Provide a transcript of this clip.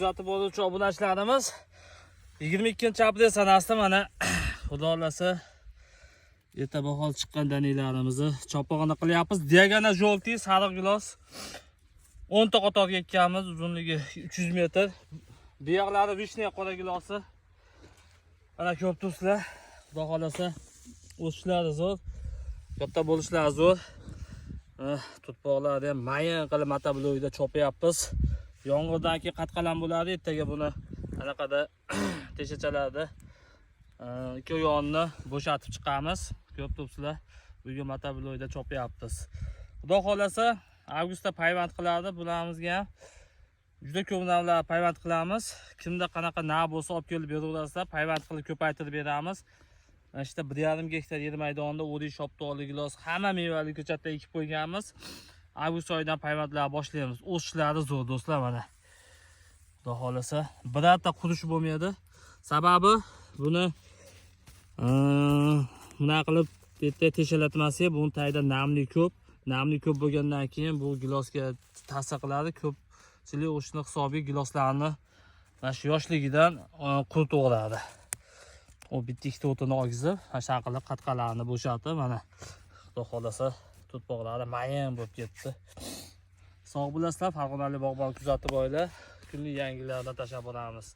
kuzatib boruvchi obunachilarimiz 22-aprel sanasida mana xudo xolasa erta bahor chiqqan danilarimizni chopog'ini qilyapmiz. Diagonal желтый sariq gilos 10 ta qatorga ekkamiz, uzunligi 300 metr. Bu yoqlari vishne qora gilosi. Mana ko'p turibsizlar. Xudo xolasa o'sishlari zo'r, katta bo'lishlari zo'r. Tutpoqlarni ham mayin qilib motoblokda chopyapmiz. Yomg'irdan keyin qatqalan bo'ladi. Ertaga buni anaqada teshachalarda ikki yonni bo'shatib chiqamiz. Ko'p turibsizlar. Bugun motoblokda chopyapmiz. Xudo xolasa avgustda payvand qiladi. Bulamizga ham juda ko'p navlar payvand qilamiz. Kimda qanaqa nav bo'lsa olib kelib beraverasizlar. Payvand qilib ko'paytirib beramiz. İşte 1,5 gektar yer maydonida o'rik, shoptoli, gilos, hamma mevali ko'chatda ekib qo'yganmiz. Avgust oyidan payvandlar boshlaymiz. O'sishlari zo'r do'stlar mana. Xudo xolasa birorta qurish bo'lmaydi. Sababi buni buna qilib bitta teshalatmasak, bu tayda namli ko'p. Namli ko'p bo'lgandan keyin bu gilosga ta'sir qiladi. Ko'pchilik o'shni hisobiy giloslarni mana shu yoshligidan quritaveradi. O bitta ikkita o'tini ogizib, mana qilib qatqalarni bo'shatib, mana xudo xolasa tutpoqlari mayin bo'lib ketdi. Sog' bo'lasizlar, Farg'onali bog'bon kuzatib oylar. Kunlik yangilardan tashlab boramiz.